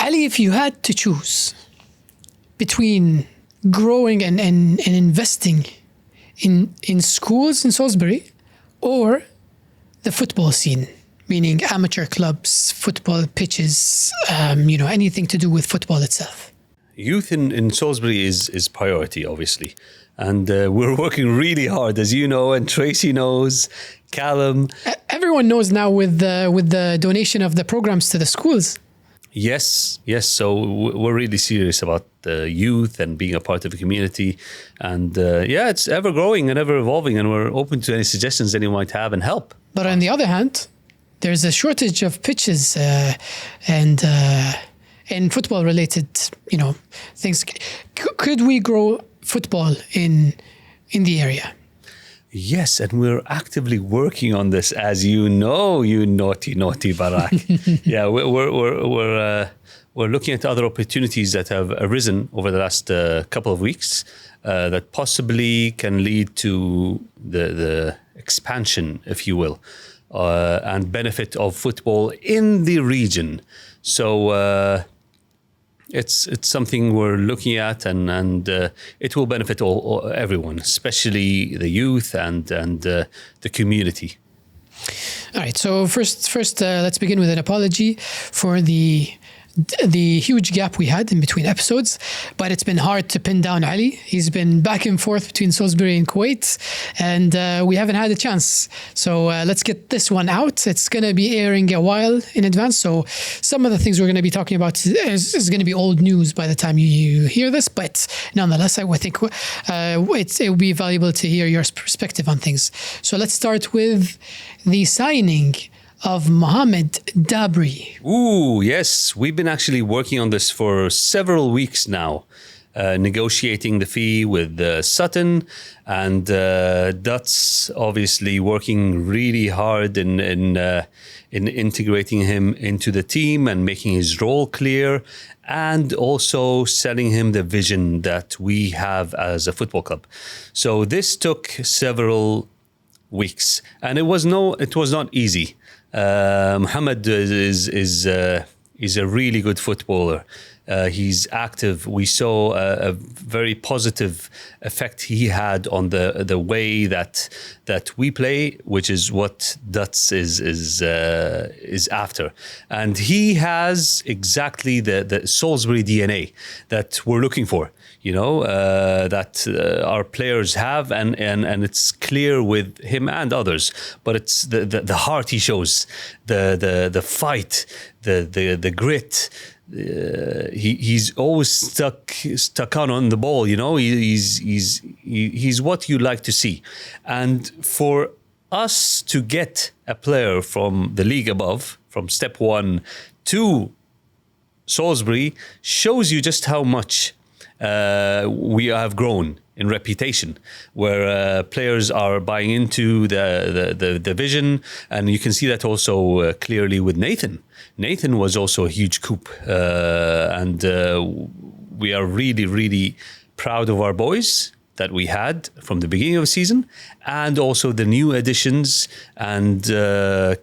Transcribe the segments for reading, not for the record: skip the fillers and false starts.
Ali, if you had to choose between growing and investing in schools in Salisbury or the football scene, meaning amateur clubs, football pitches, anything to do with football itself? Youth in Salisbury is priority, obviously. And we're working really hard, as you know, and Tracy knows, Callum. Everyone knows now with the donation of the programs to the schools. Yes. So we're really serious about the youth and being a part of the community. And it's ever growing and ever evolving. And we're open to any suggestions anyone might have and help. But on the other hand, there's a shortage of pitches and football related, things. Could we grow football in the area? Yes, and we're actively working on this, as you know, you naughty Barak. Yeah, we're looking at other opportunities that have arisen over the last couple of weeks that possibly can lead to the expansion, if you will, and benefit of football in the region. So it's something we're looking at, and it will benefit everyone, especially the youth and the community. All right. So first, let's begin with an apology for the huge gap we had in between episodes, but it's been hard to pin down Ali. He's been back and forth between Salisbury and Kuwait, and we haven't had a chance. So let's get this one out. It's going to be airing a while in advance, so some of the things we're going to be talking about is going to be old news by the time you hear this, but nonetheless, I think it will be valuable to hear your perspective on things. So let's start with the signing of Mohamed Dabri. Ooh, yes. We've been actually working on this for several weeks now, negotiating the fee with Sutton, and Dutz obviously working really hard in integrating him into the team and making his role clear, and also selling him the vision that we have as a football club. So this took several weeks, and it was not easy. Mohamed is a really good footballer. He's active. We saw a very positive effect he had on the way that we play, which is what Dutz is after. And he has exactly the Salisbury DNA that we're looking for. That our players have, and it's clear with him and others. But it's the heart he shows, the fight, the grit. He's always stuck on the ball. He's what you like to see. And for us to get a player from the league above, from step one to Salisbury, shows you just how much we have grown in reputation, where players are buying into the vision, and you can see that also clearly with Nathan. Nathan was also a huge coup, and we are really, really proud of our boys that we had from the beginning of the season, and also the new additions. And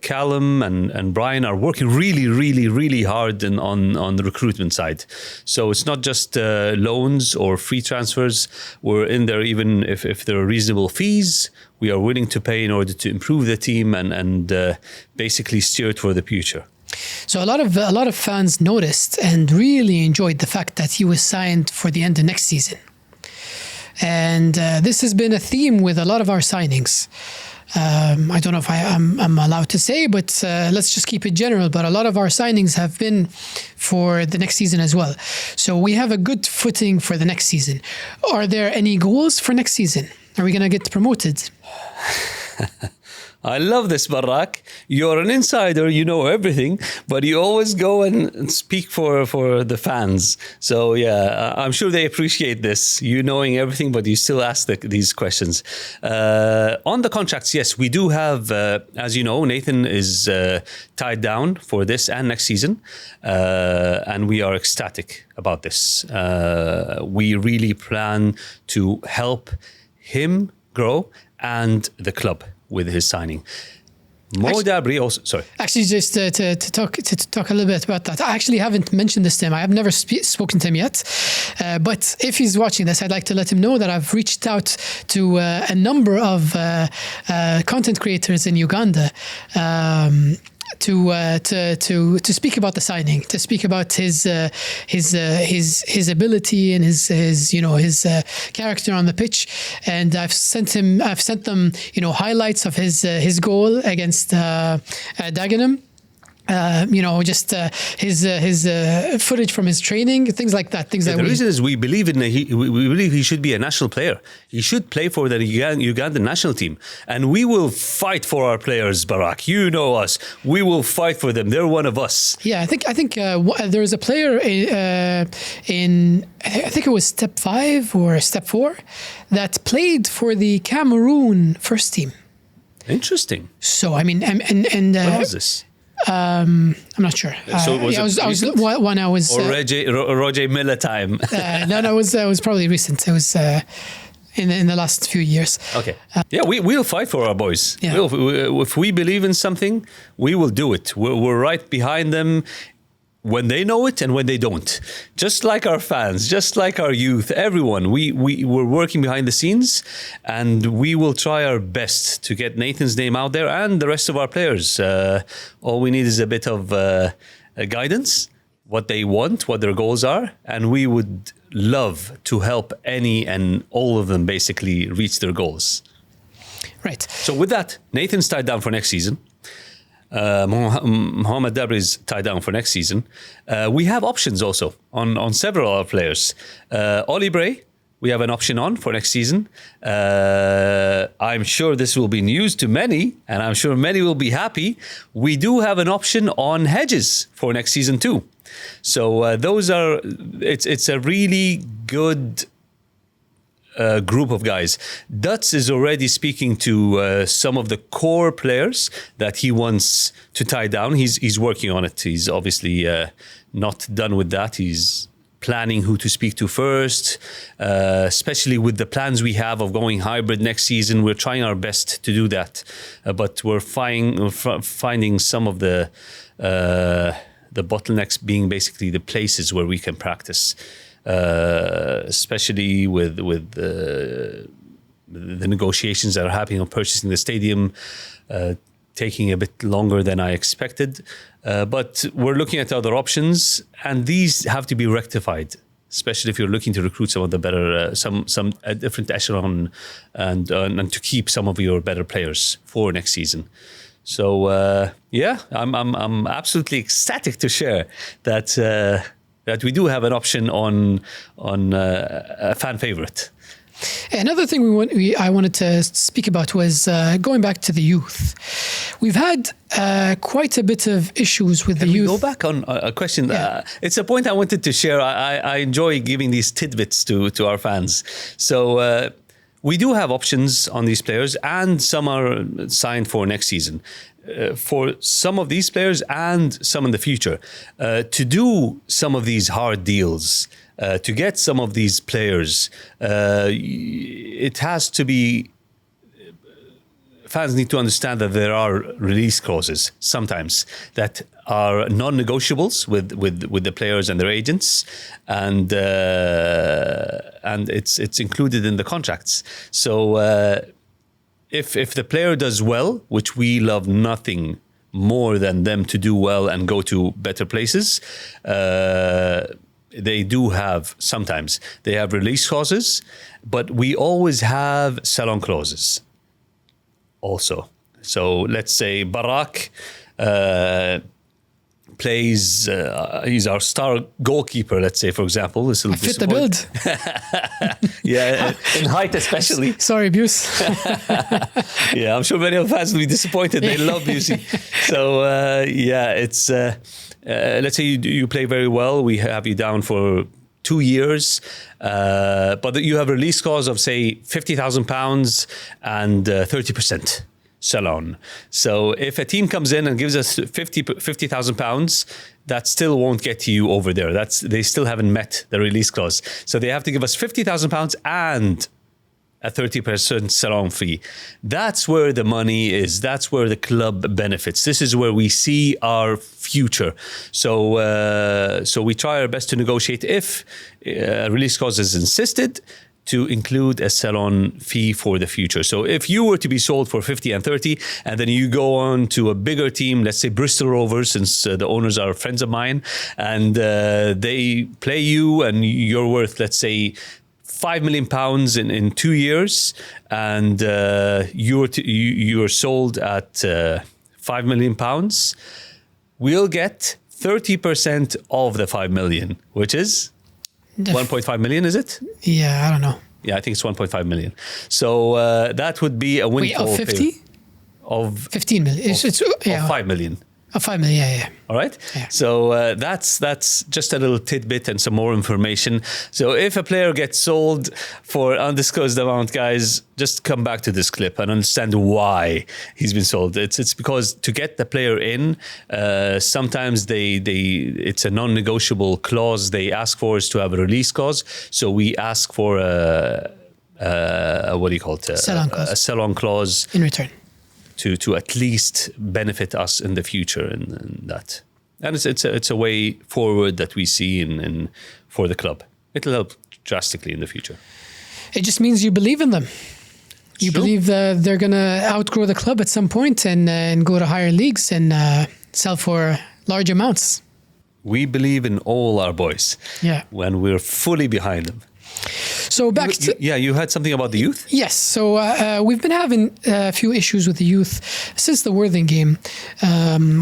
Callum and Brian are working really, really, really hard on the recruitment side. So it's not just loans or free transfers. We're in there even if there are reasonable fees. We are willing to pay in order to improve the team and basically steer it for the future. So a lot of fans noticed and really enjoyed the fact that he was signed for the end of next season. And this has been a theme with a lot of our signings. I don't know if I'm allowed to say, but let's just keep it general. But a lot of our signings have been for the next season as well. So we have a good footing for the next season. Are there any goals for next season? Are we going to get promoted? I love this, Barak. You're an insider, you know everything, but you always go and speak for the fans. So yeah, I'm sure they appreciate this, you knowing everything, but you still ask these questions. On the contracts, yes, we do have, as you know, Nathan is tied down for this and next season, and we are ecstatic about this. We really plan to help him grow and the club with his signing. Mo Dabri also, sorry. Actually, just to talk a little bit about that. I actually haven't mentioned this to him. I have never spoken to him yet. But if he's watching this, I'd like to let him know that I've reached out to a number of content creators in Uganda. To speak about the signing, to speak about his ability and his character on the pitch, and I've sent them highlights of his goal against Dagenham. His footage from his training, things like that. The reason is we believe we believe he should be a national player. He should play for the Ugandan national team, and we will fight for our players. Barak, you know us. We will fight for them. They're one of us. Yeah, I think there was a player in I think it was step 5 or step 4 that played for the Cameroon first team. Interesting. So I mean, when was this? I'm not sure. So was I was when I was or Roger Miller time. No, it was probably recent. It was in the last few years. Okay. We'll fight for our boys. Yeah. If we believe in something, we will do it. We're right behind them when they know it and when they don't. Just like our fans, just like our youth, everyone, we're working behind the scenes, and we will try our best to get Nathan's name out there and the rest of our players. All we need is a bit of guidance, what they want, what their goals are, and we would love to help any and all of them basically reach their goals. Right. So with that, Nathan's tied down for next season. Mohamed Dabri is tied down for next season. We have options also on several of our players. Oli Bray, we have an option on for next season. I'm sure this will be news to many, and I'm sure many will be happy. We do have an option on Hedges for next season too. So it's a really good group of guys. Dutz is already speaking to some of the core players that he wants to tie down. He's working on it. He's obviously not done with that. He's planning who to speak to first, especially with the plans we have of going hybrid next season. We're trying our best to do that, but we're finding some of the bottlenecks being basically the places where we can practice. Especially with the negotiations that are happening on purchasing the stadium, taking a bit longer than I expected. But we're looking at other options, and these have to be rectified, especially if you're looking to recruit some of the better, a different echelon, and to keep some of your better players for next season. So I'm absolutely ecstatic to share that we do have an option on a fan favorite. Another thing I wanted to speak about was going back to the youth. We've had quite a bit of issues with the youth. Can we go back on a question? Yeah. It's a point I wanted to share. I enjoy giving these tidbits to our fans. So we do have options on these players, and some are signed for next season. For some of these players and some in the future, to do some of these hard deals, to get some of these players, it has to be. Fans need to understand that there are release clauses sometimes that are non-negotiables with the players and their agents, and it's included in the contracts. So if the player does well, which we love nothing more than them to do well and go to better places, they do have sometimes they have release clauses, but we always have sell-on clauses. Also, so let's say Barak plays. He's our star goalkeeper. Let's say, for example, this will fit the build. Yeah, in height especially. Sorry, Buse. Yeah, I'm sure many of the fans will be disappointed. They love Busey. So it's let's say you play very well. We have you down for 2 years, but you have a release clause of say £50,000 and 30% sell on. So if a team comes in and gives us £50,000, that still won't get you over there. They still haven't met the release clause. So they have to give us £50,000 and a 30% salon fee. That's where the money is. That's where the club benefits. This is where we see our future. So we try our best to negotiate if a release clause is insisted to include a salon fee for the future. So if you were to be sold for 50 and 30, and then you go on to a bigger team, let's say Bristol Rovers, since the owners are friends of mine, and they play you and you're worth, let's say, £5 million in 2 years, and you're sold at £5 million, we'll get 30% of the 5 million, which is 1.5 million, is it? Yeah, I don't know. Yeah, I think it's 1.5 million. So that would be a windfall. Wait, of 50? Of 15 million. It's 5 million. A 5 million, yeah. All right. Yeah. So that's just a little tidbit and some more information. So if a player gets sold for undisclosed amount, guys, just come back to this clip and understand why he's been sold. It's because to get the player in, sometimes it's a non-negotiable clause they ask for is to have a release clause. So we ask for what do you call it? A sell-on clause in return. To at least benefit us in the future in that. And it's a way forward that we see in for the club. It'll help drastically in the future. It just means you believe in them. You believe that they're going to outgrow the club at some point and go to higher leagues and sell for large amounts. We believe in all our boys. Yeah. When we're fully behind them. So back to... Yeah, you had something about the youth? Yes. So we've been having a few issues with the youth since the Worthing game,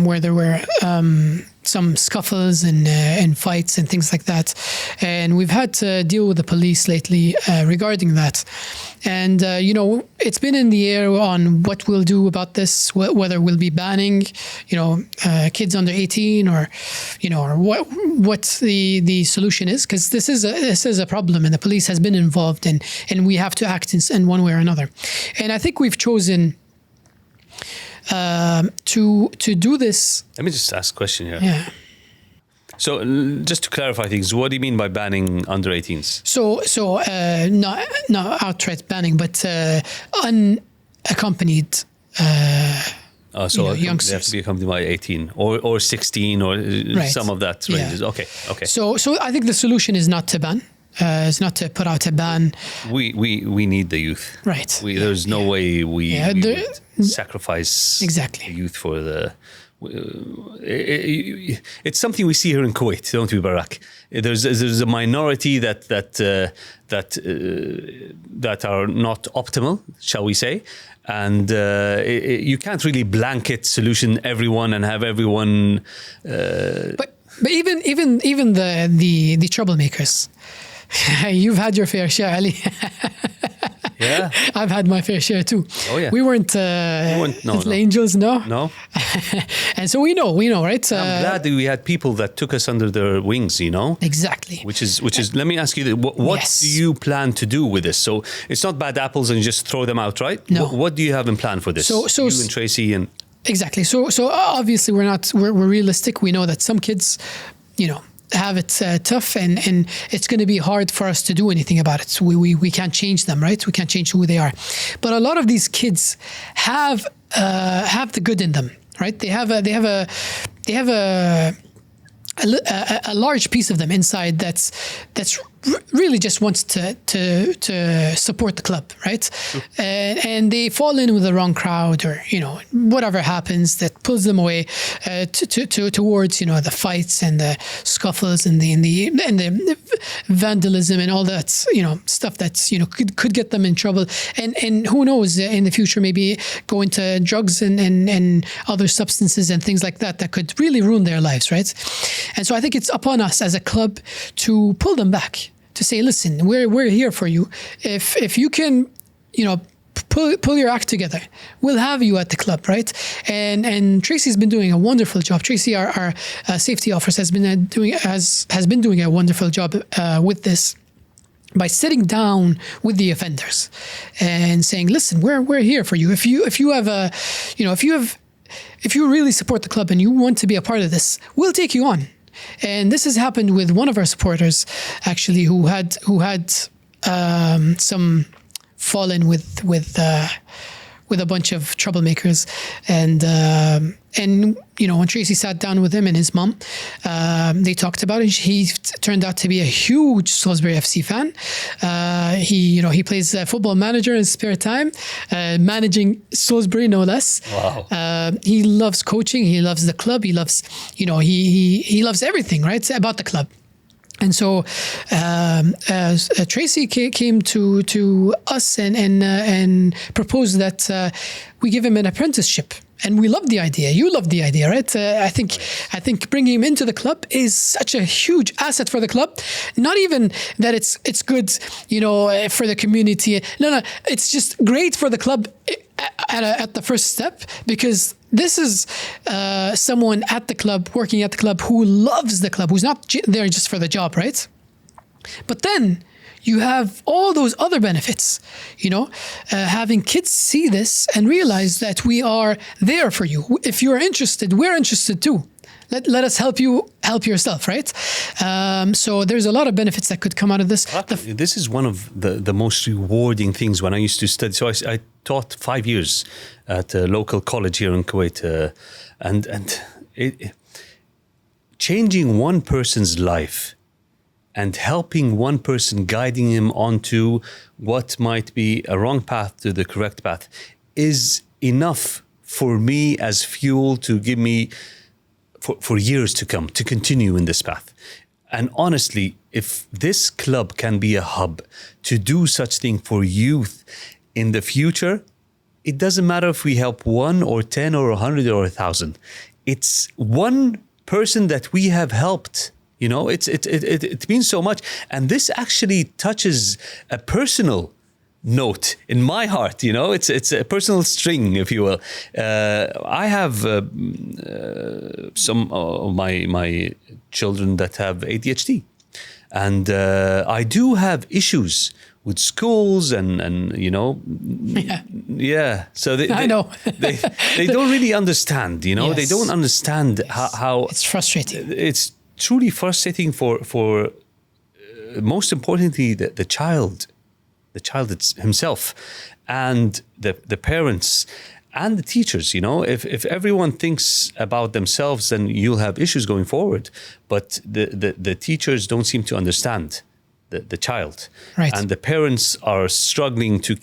where there were some scuffles and fights and things like that. And we've had to deal with the police lately regarding that. And, it's been in the air on what we'll do about this, whether we'll be banning, kids under 18 or what the solution is, because this is a problem and the police has been involved and we have to act in one way or another. And I think we've chosen to do this. Let me just ask a question here. Yeah. So just to clarify things, what do you mean by banning under 18s? So not outright banning, but unaccompanied youngsters. They have to be accompanied by 18 or 16 or right. Some of that ranges. Yeah. Okay. So I think the solution is not to ban. It's not to put out a ban. We need the youth. Right. There's no way we sacrifice exactly the youth for the... it's something we see here in Kuwait, don't we, Barak? There's a minority that are not optimal, shall we say, and you can't really blanket solution everyone and have everyone. But even the troublemakers, you've had your fair share, Ali. Yeah, I've had my fair share too. Oh yeah, we weren't little angels, no. And so we know, right? I'm glad that we had people that took us under their wings, Exactly. Which is. Let me ask you, what yes. do you plan to do with this? So it's not bad apples and you just throw them out, right? No. What do you have in plan for this? So you and Tracy and. Exactly. So obviously we're realistic. We know that some kids, have it tough and it's going to be hard for us to do anything about it. So we can't change them, right? We can't change who they are. But a lot of these kids have the good in them, right? They have a large piece of them inside that's really just wants to support the club, right? And they fall in with the wrong crowd, or whatever happens that pulls them away towards the fights and the scuffles and the vandalism and all that stuff that's could get them in trouble, and who knows, in the future maybe go into drugs and other substances and things like that could really ruin their lives, right? And so I think it's upon us as a club to pull them back, to say, listen, we're here for you. If you can, pull your act together, we'll have you at the club, right? And Tracy's been doing a wonderful job. Tracy, our safety officer, has been doing a wonderful job with this, by sitting down with the offenders and saying, listen, we're here for you. If you really support the club and you want to be a part of this, we'll take you on. And this has happened with one of our supporters, actually, who had some fall in with a bunch of troublemakers, and when Tracy sat down with him and his mom, they talked about it. He turned out to be a huge Salisbury FC fan. He plays Football Manager in his spare time, managing Salisbury no less. Wow. He loves coaching. He loves the club. He loves he loves everything, right, about the club. And so Tracy came to us and proposed that we give him an apprenticeship. And we love the idea. You love the idea, right? I think bringing him into the club is such a huge asset for the club. Not even that it's good, for the community. No, it's just great for the club at the first step, because this is someone at the club, working at the club, who loves the club, who's not there just for the job, right? But then you have all those other benefits, having kids see this and realize that we are there for you. If you're interested, we're interested too. Let us help you help yourself, right? So there's a lot of benefits that could come out of this. This is one of the most rewarding things when I used to study. So I taught 5 years at a local college here in Kuwait, and changing one person's life and helping one person, guiding him onto what might be a wrong path to the correct path, is enough for me as fuel to give me for years to come, to continue in this path. And honestly, if this club can be a hub to do such thing for youth in the future, it doesn't matter if we help 1 or 10 or 100 or 1,000. It's one person that we have helped. It means so much. And this actually touches a personal note in my heart. It's a personal string, if you will. I have some of my children that have ADHD, and I do have issues with schools and so I know they don't really understand. Yes. They don't understand how it's frustrating. It's truly frustrating for most importantly the child himself, and the parents and the teachers. If everyone thinks about themselves, then you'll have issues going forward. But the teachers don't seem to understand the child, right. And the parents are struggling to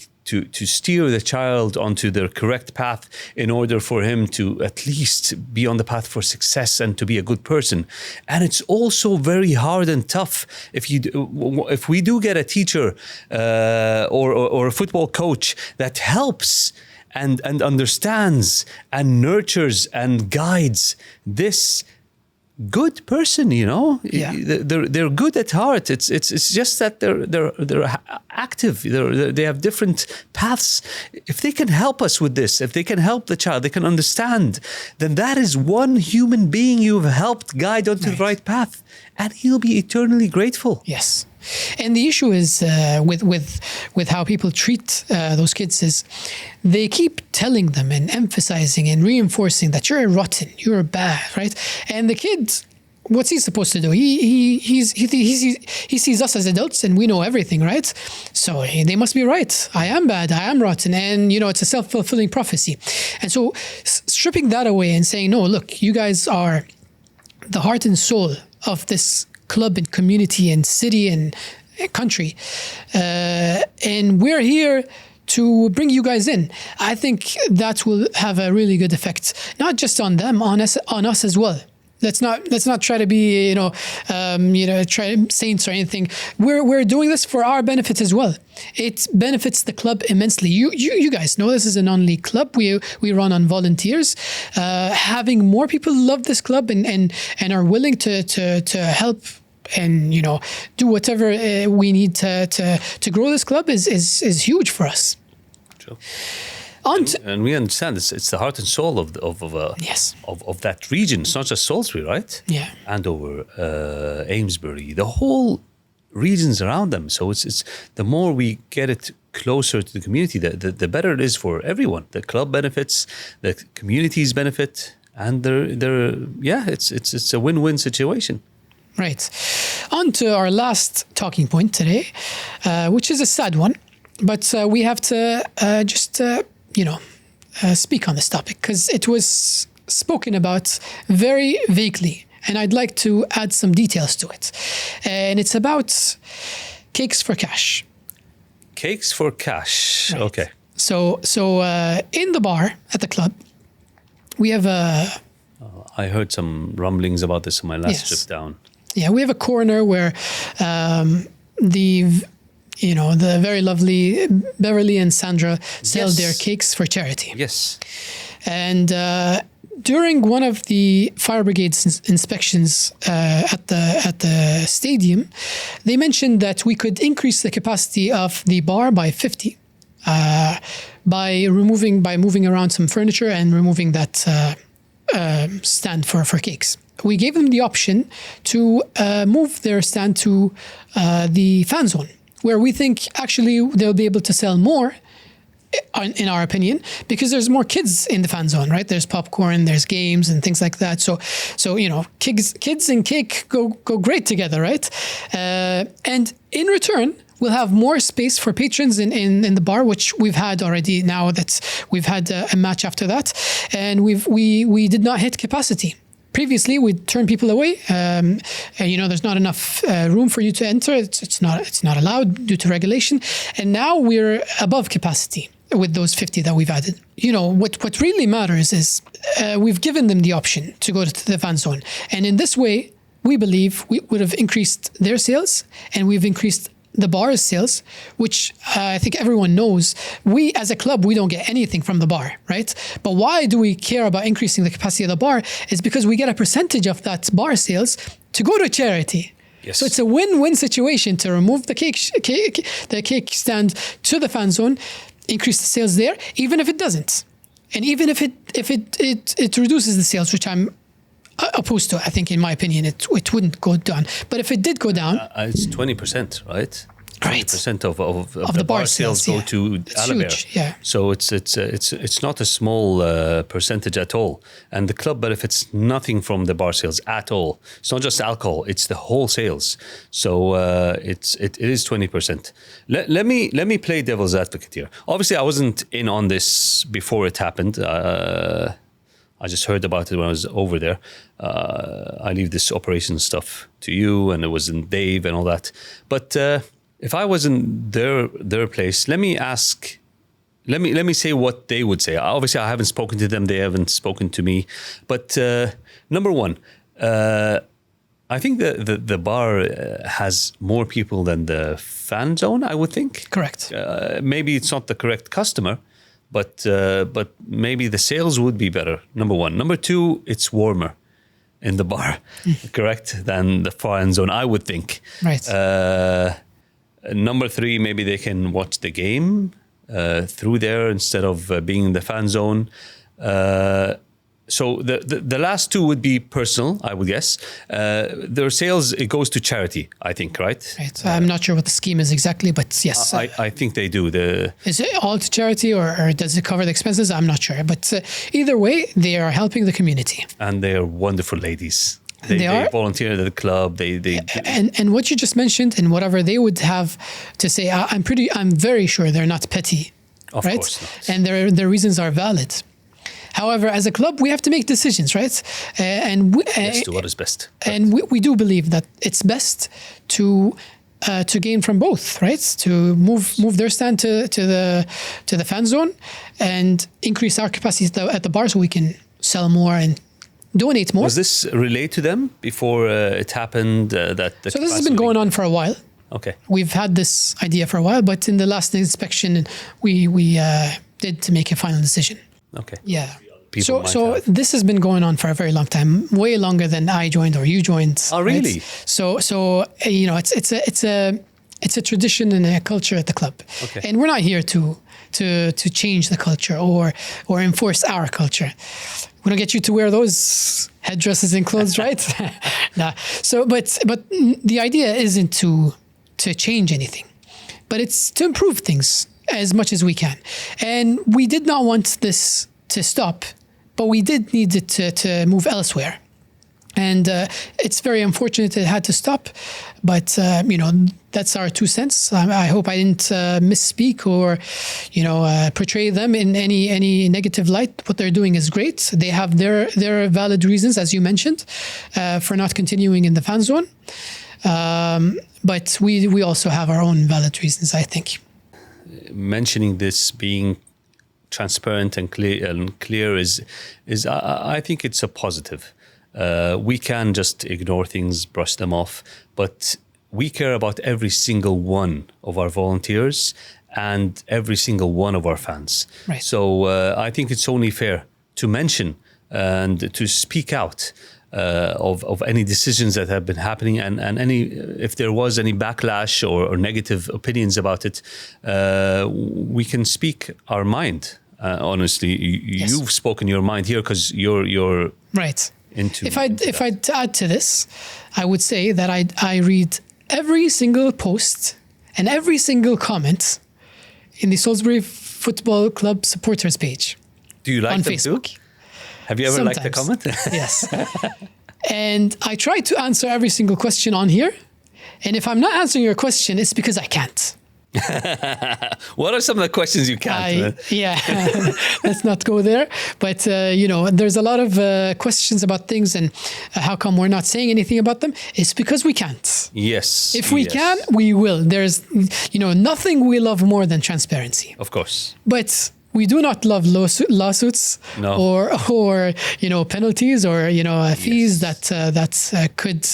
steer the child onto the correct path in order for him to at least be on the path for success and to be a good person. And it's also very hard and tough if we do get a teacher or a football coach that helps and understands and nurtures and guides this good person, Yeah. They're good at heart. It's just that they're active. They have different paths. If they can help us with this, if they can help the child, they can understand, then that is one human being you've helped guide onto the right path, and he'll be eternally grateful. Yes. And the issue is with how people treat those kids is they keep telling them and emphasizing and reinforcing that you're rotten, you're bad, right? And the kid, what's he supposed to do? He sees us as adults and we know everything, right? So they must be right. I am bad. I am rotten. And it's a self-fulfilling prophecy. And so stripping that away and saying, no, look, you guys are the heart and soul of this club and community and city and country, and we're here to bring you guys in. I think that will have a really good effect, not just on them, on us as well. Let's not try to be try saints or anything. We're doing this for our benefit as well. It benefits the club immensely. You guys know this is a non-league club. We run on volunteers. Having more people love this club and are willing to help and do whatever we need to grow this club is huge for us. Sure. And we understand it's the heart and soul of yes. of that region. It's not just Salisbury, right? Yeah. Andover, Amesbury, the whole regions around them. So it's the more we get it closer to the community, the better it is for everyone. The club benefits, the communities benefit, and it's a win-win situation. Right. On to our last talking point today, which is a sad one. but we have to just speak on this topic because it was spoken about very vaguely, and I'd like to add some details to it. And it's about cakes for cash. Cakes for cash. Right. Okay. So in the bar at the club, we have I heard some rumblings about this on my last trip down. Yeah, we have a corner where the very lovely Beverly and Sandra sell their cakes for charity. Yes. And during one of the fire brigade's inspections at the stadium, they mentioned that we could increase the capacity of the bar by 50 by moving around some furniture and removing that stand for cakes. We gave them the option to move their stand to the fan zone, where we think actually they'll be able to sell more, in our opinion, because there's more kids in the fan zone, right? There's popcorn, there's games and things like that. So kids and cake go great together, right? And in return, we'll have more space for patrons in the bar, which we've had already. Now that we've had a match after that, and we did not hit capacity. Previously, we'd turn people away. There's not enough room for you to enter. It's not allowed due to regulation. And now we're above capacity with those 50 that we've added. What really matters is we've given them the option to go to the fan zone. And in this way, we believe we would have increased their sales, and we've increased the bar's sales, which I think everyone knows. We, as a club, we don't get anything from the bar, right? But why do we care about increasing the capacity of the bar? Is because we get a percentage of that bar sales to go to charity. Yes. So it's a win-win situation to remove the cake stand to the fan zone, increase the sales there, even if it doesn't, and even if it reduces the sales, which I'm opposed to. I think, in my opinion, it wouldn't go down. But if it did go down, it's 20%, right? Right. 20% of the bar sales go to Alabama. Yeah. So it's not a small percentage at all, and the club benefits nothing from the bar sales at all. It's not just alcohol; it's the whole sales. So it is 20%. Let me play devil's advocate here. Obviously, I wasn't in on this before it happened. I just heard about it when I was over there. I leave this operation stuff to you, and it was in Dave and all that. But if I was in their place, let me say what they would say. Obviously, I haven't spoken to them; they haven't spoken to me. But number one, I think the bar has more people than the fan zone, I would think. Correct. Maybe it's not the correct customer. But maybe the sales would be better, number one. Number two, it's warmer in the bar, correct, than the fan zone, I would think. Right. Number three, maybe they can watch the game through there instead of being in the fan zone. So the last two would be personal, I would guess. Their sales, it goes to charity, I think, right? Right. I'm not sure what the scheme is exactly, but yes. I think they do. Is it all to charity, or does it cover the expenses? I'm not sure. But either way, they are helping the community. And they are wonderful ladies. They volunteer at the club. And what you just mentioned, and whatever they would have to say, I'm very sure they're not petty, of right? Course not. And their reasons are valid. However, as a club, we have to make decisions, right? Let's do what is best. Right. And we do believe that it's best to gain from both, right? To move their stand to the fan zone and increase our capacity at the bar so we can sell more and donate more. Was this relayed to them before it happened? So this has been going on for a while. Okay. We've had this idea for a while, but in the last inspection, we did to make a final decision. Okay. Yeah. So this has been going on for a very long time, way longer than I joined or you joined. Oh, really? Right? So it's a tradition and a culture at the club. Okay. And we're not here to change the culture or enforce our culture. We don't get you to wear those headdresses and clothes, right? Nah. So, but the idea isn't to change anything, but it's to improve things as much as we can. And we did not want this to stop, but we did need it to move elsewhere. And it's very unfortunate it had to stop, but that's our 2 cents. I hope I didn't misspeak or, portray them in any negative light. What they're doing is great. They have their valid reasons, as you mentioned, for not continuing in the fan zone. But we also have our own valid reasons, I think. Mentioning this being transparent and clear is I think it's a positive. We can just ignore things, brush them off, but we care about every single one of our volunteers and every single one of our fans. Right. So I think it's only fair to mention and to speak out of any decisions that have been happening, and any, if there was any backlash or negative opinions about it, we can speak our mind. Honestly, Yes. you've spoken your mind here because you're Right. If I'd add to this, I would say that I read every single post and every single comment in the Salisbury Football Club supporters page. Do you like on them Facebook. too? Have you ever liked a comment? Yes. And I try to answer every single question on here. And if I'm not answering your question, it's because I can't. What are some of the questions you can't? Yeah, let's not go there. But, there's a lot of questions about things and how come we're not saying anything about them. It's because we can't. Yes. If we can, we will. There's, nothing we love more than transparency. Of course. But we do not love lawsuits No. or penalties or fees Yes. that could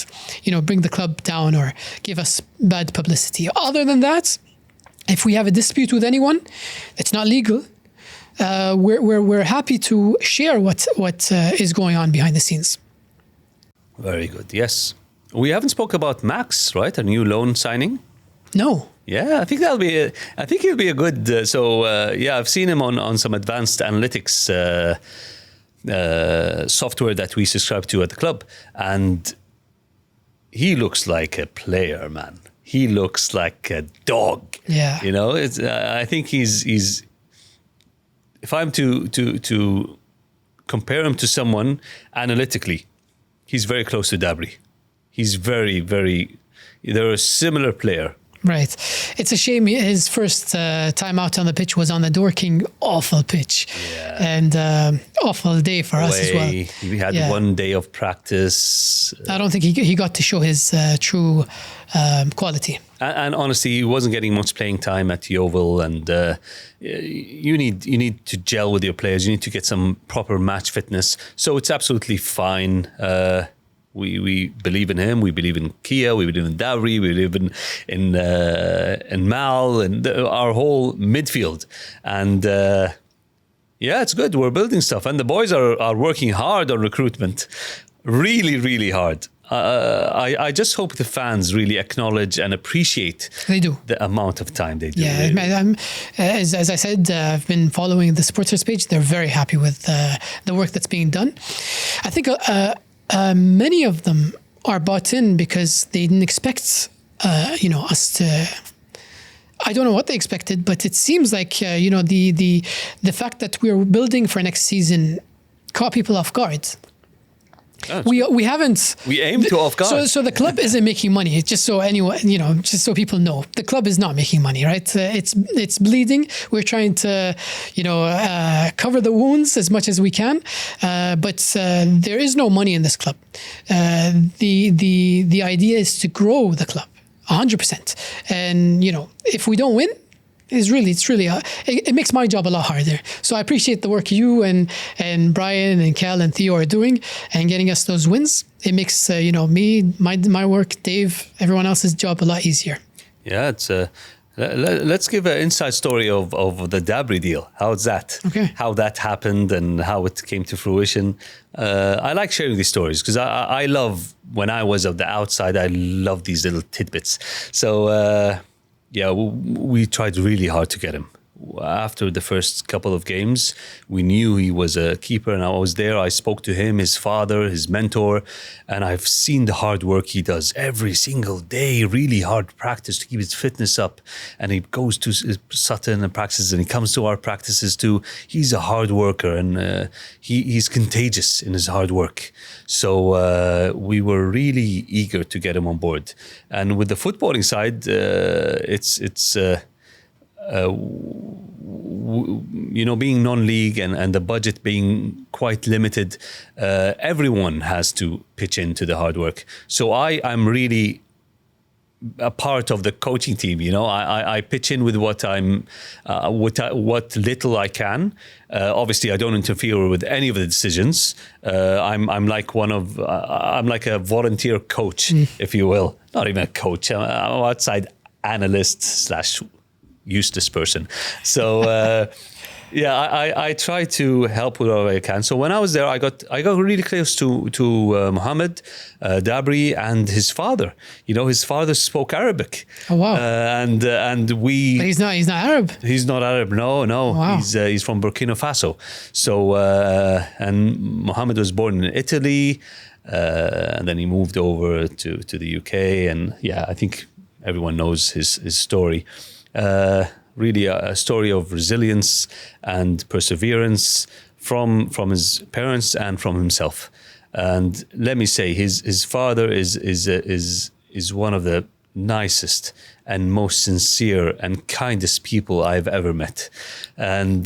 bring the club down or give us bad publicity. Other than that, if we have a dispute with anyone, it's not legal. We're happy to share what is going on behind the scenes. Very good. Yes. We haven't spoke about Max, right? A new loan signing. No. Yeah, I think I think he'll be a good. I've seen him on some advanced analytics software that we subscribe to at the club, and he looks like a player, man. He looks like a dog. Yeah. It's. I think he's. If I'm to compare him to someone analytically, he's very close to Dabri. He's very, very. They're a similar player. Right. It's a shame his first time out on the pitch was on the Dorking awful pitch. Yeah. And awful day for us as well. He had 1 day of practice. I don't think he got to show his true quality. And honestly, he wasn't getting much playing time at Yeovil. And you need to gel with your players. You need to get some proper match fitness. So it's absolutely fine. We believe in him. We believe in Kia. We believe in Dowry. We believe in Mal and our whole midfield. And it's good. We're building stuff, and the boys are working hard on recruitment, really, really hard. I just hope the fans really acknowledge and appreciate They do. the amount of time they do. Yeah, as I said, I've been following the supporters page. They're very happy with the work that's being done. I think many of them are bought in because they didn't expect, us to. I don't know what they expected, but it seems like the fact that we're building for next season caught people off guard. We haven't. We aim to off guard. So the club isn't making money. It's just so anyone, just so people know, the club is not making money, right? It's bleeding. We're trying to, cover the wounds as much as we can, but there is no money in this club. The idea is to grow the club 100%, and if we don't win, it makes my job a lot harder. So I appreciate the work you and Brian and Cal and Theo are doing and getting us those wins. It makes me, my work, Dave, everyone else's job a lot easier. Yeah, it's let's give an inside story of the Dabri deal. How's that? Okay. How that happened and how it came to fruition. I like sharing these stories because I love, when I was on the outside, I love these little tidbits. So we tried really hard to get him. after the first couple of games, we knew he was a keeper, and I was there. I spoke to him, his father, his mentor, and I've seen the hard work he does every single day, really hard practice to keep his fitness up. And he goes to Sutton and practices, and he comes to our practices too. He's a hard worker, and he's contagious in his hard work. So we were really eager to get him on board. And with the footballing side, being non-league and the budget being quite limited, everyone has to pitch into the hard work. So I'm really a part of the coaching team. I pitch in with what what little I can. Obviously, I don't interfere with any of the decisions. I'm like a volunteer coach, if you will. Not even a coach. I'm an outside analyst / useless person. So I try to help whatever I can. So when I was there, I got really close to Mohammed Dabri and his father. His father spoke Arabic. Oh wow! And we. But he's not Arab. He's not Arab. No. Wow. He's from Burkina Faso. So and Mohammed was born in Italy, and then he moved over to the UK. And I think everyone knows his story. Really a story of resilience and perseverance from his parents and from himself. And let me say, his father is one of the nicest and most sincere and kindest people I've ever met. And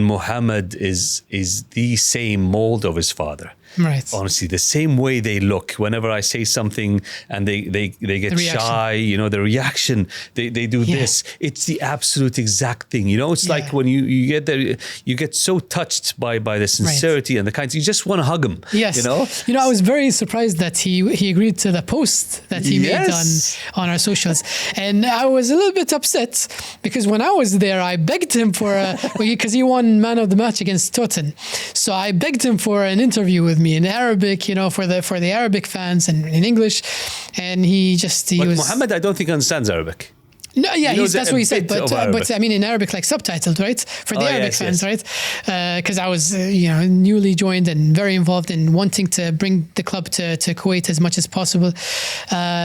Muhammad is the same mold of his father. Right. Honestly, the same way they look. Whenever I say something and they get shy, the reaction, they do this. It's the absolute exact thing. It's like when you get there, you get so touched by the sincerity and the kindness. You just want to hug him. Yes. I was very surprised that he agreed to the post that he made on our socials. And I was a little bit upset because when I was there, I begged him for because he won man of the match against Tottenham. So I begged him for an interview with me in Arabic, for the Arabic fans, and in English, and but Mohammed, I don't think understands Arabic. No, that's what he said. But I mean, in Arabic, like subtitled, right? For the Arabic fans, right? Because I was, newly joined and very involved in wanting to bring the club to Kuwait as much as possible.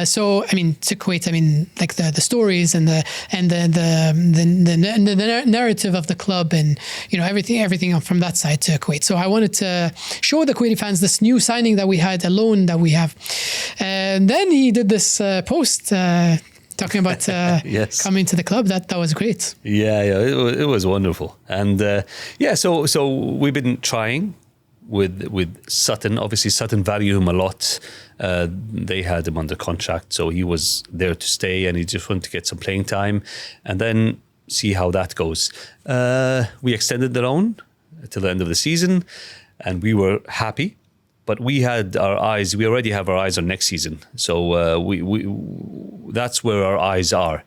So, I mean, to Kuwait, I mean, like the stories and the narrative of the club, and everything from that side to Kuwait. So I wanted to show the Kuwaiti fans this new signing that we had, a loan that we have, and then he did this post. Talking about coming to the club, that was great. It was wonderful, and so we've been trying with Sutton. Obviously, Sutton valued him a lot. They had him under contract, so he was there to stay, and he just wanted to get some playing time, and then see how that goes. We extended the loan till the end of the season, and we were happy. But we already have our eyes on next season. So we that's where our eyes are.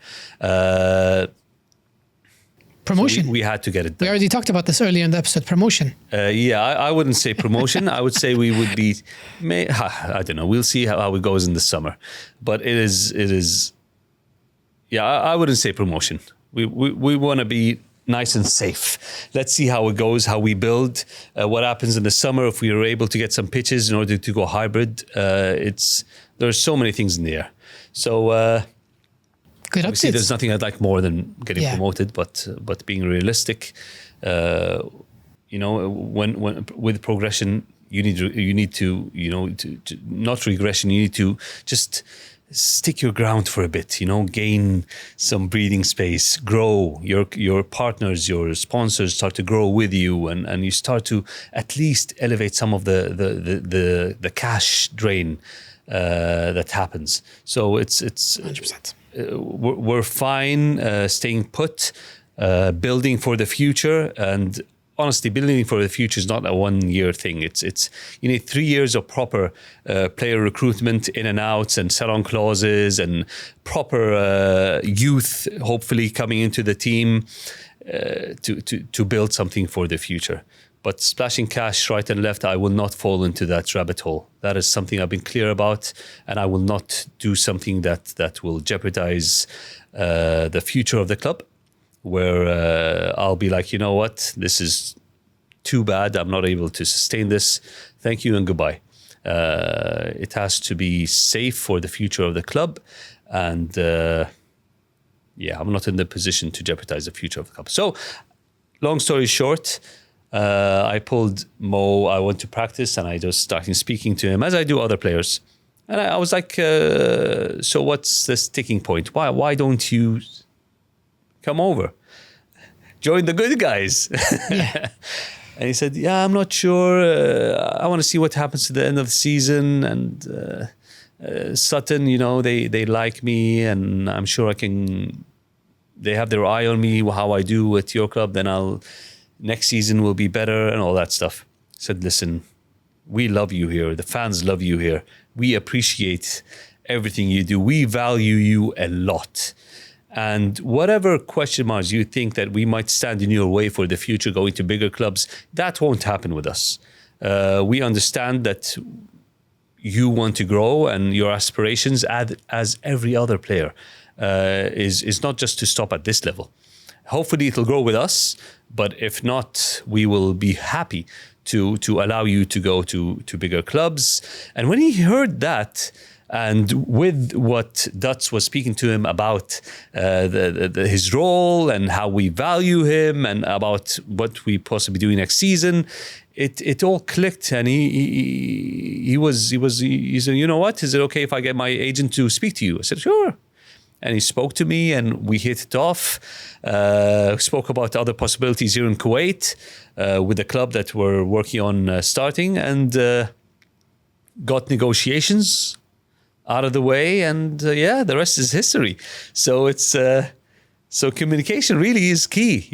Promotion. So we had to get it done. We already talked about this earlier in the episode, promotion. I wouldn't say promotion. I would say we would be, I don't know. We'll see how it goes in the summer. But it is. I wouldn't say promotion. We want to be nice and safe. Let's see how it goes, how we build, what happens in the summer if we are able to get some pitches in order to go hybrid. There's so many things in the air. So good obviously updates. there's nothing I'd like more than getting promoted, but being realistic, when with progression, you need to not regression. You need to just stick your ground for a bit, gain some breathing space, grow. Your partners, your sponsors start to grow with you, and you start to at least elevate some of the cash drain that happens. So it's 100%. We're fine staying put, building for the future. And honestly, building for the future is not a 1 year thing. It's you need 3 years of proper player recruitment, in and outs, and sell-on clauses, and proper youth hopefully coming into the team to build something for the future. But splashing cash right and left, I will not fall into that rabbit hole. That is something I've been clear about, and I will not do something that will jeopardize the future of the club. where I'll be like, you know what, this is too bad. I'm not able to sustain this. Thank you and goodbye. It has to be safe for the future of the club. And I'm not in the position to jeopardize the future of the club. So, long story short, I pulled Mo. I went to practice and I just started speaking to him as I do other players. And I was like, so what's the sticking point? Why don't you come over? Join the good guys. Yeah. And he said, yeah, I'm not sure. I want to see what happens to the end of the season. And Sutton, they like me and I'm sure they have their eye on me, how I do at your club. Then next season will be better and all that stuff. I said, listen, we love you here. The fans love you here. We appreciate everything you do. We value you a lot. And whatever question marks you think that we might stand in your way for the future, going to bigger clubs, that won't happen with us. We understand that you want to grow and your aspirations, as every other player, is not just to stop at this level. Hopefully it'll grow with us, but if not, we will be happy to allow you to go to bigger clubs. And when he heard that, and with what Dutz was speaking to him about his role and how we value him and about what we possibly do next season, it all clicked. And he said, you know what? Is it okay if I get my agent to speak to you? I said, sure. And he spoke to me and we hit it off, spoke about other possibilities here in Kuwait with the club that we're working on starting, and got negotiations out of the way, and the rest is history. So it's so communication really is key,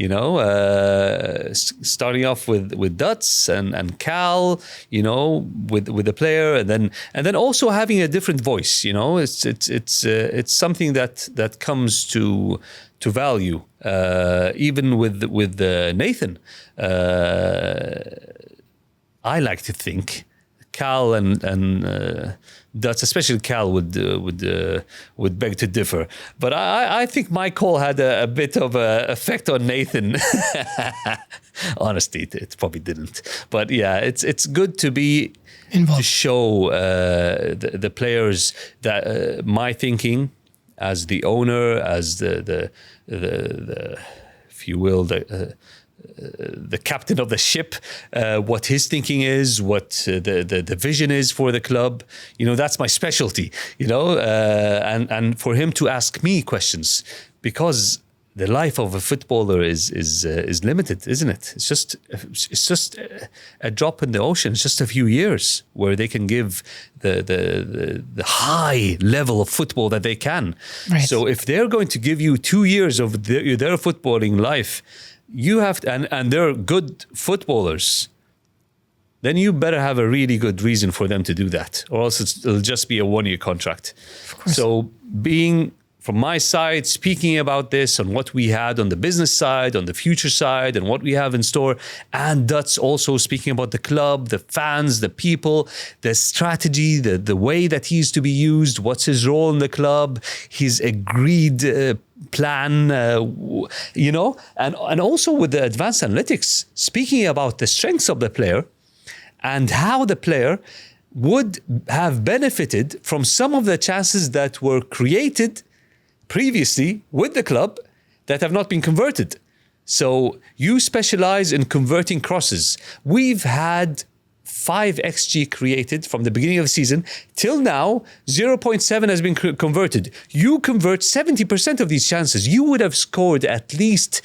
starting off with Dutz and Cal, with the player, and then also having a different voice. It's something that comes to value, even with Nathan. I like to think Cal and Dutz, especially Cal, would beg to differ. But I think my call had a bit of an effect on Nathan. Honestly, it probably didn't. But yeah, it's good to be involved, to show the players that my thinking as the owner, as the if you will, the captain of the ship, what his thinking is, what the vision is for the club. That's my specialty, and for him to ask me questions, because the life of a footballer is limited, isn't it? It's just a drop in the ocean. It's just a few years where they can give the high level of football that they can. Right. So if they're going to give you 2 years of their footballing life, you have to, and they're good footballers, then you better have a really good reason for them to do that, or else it'll just be a 1-year contract. Of course. So being from my side, speaking about this, on what we had on the business side, on the future side, and what we have in store, and Dutz also speaking about the club, the fans, the people, the strategy, the way that he's to be used, what's his role in the club, his agreed plan, and also with the advanced analytics, speaking about the strengths of the player and how the player would have benefited from some of the chances that were created previously with the club that have not been converted. So you specialize in converting crosses. We've had 5 XG created from the beginning of the season till now. 0.7 has been converted. You convert 70% of these chances. You would have scored at least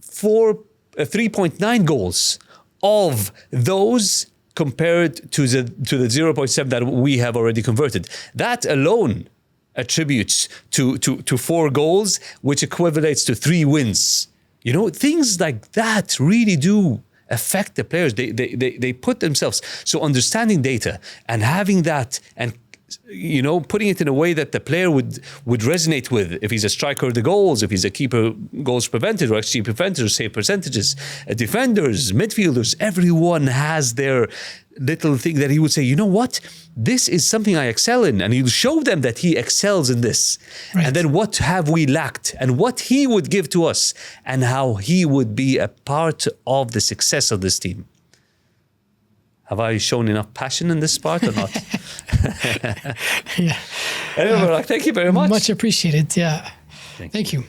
3.9 goals of those compared to the 0.7 that we have already converted. That alone attributes to 4 goals, which equivalates to 3 wins. Things like that really do affect the players. They put themselves. So understanding data and having that, and putting it in a way that the player would resonate with. If he's a striker, the goals. If he's a keeper, goals prevented, or XG prevented, or save percentages. Defenders, midfielders, everyone has their little thing that he would say, you know what? This is something I excel in. And he'll show them that he excels in this. Right. And then what have we lacked? And what he would give to us. And how he would be a part of the success of this team. Have I shown enough passion in this part or not? Yeah. Anyway, thank you very much. Much appreciated. Yeah. Thank Thank you.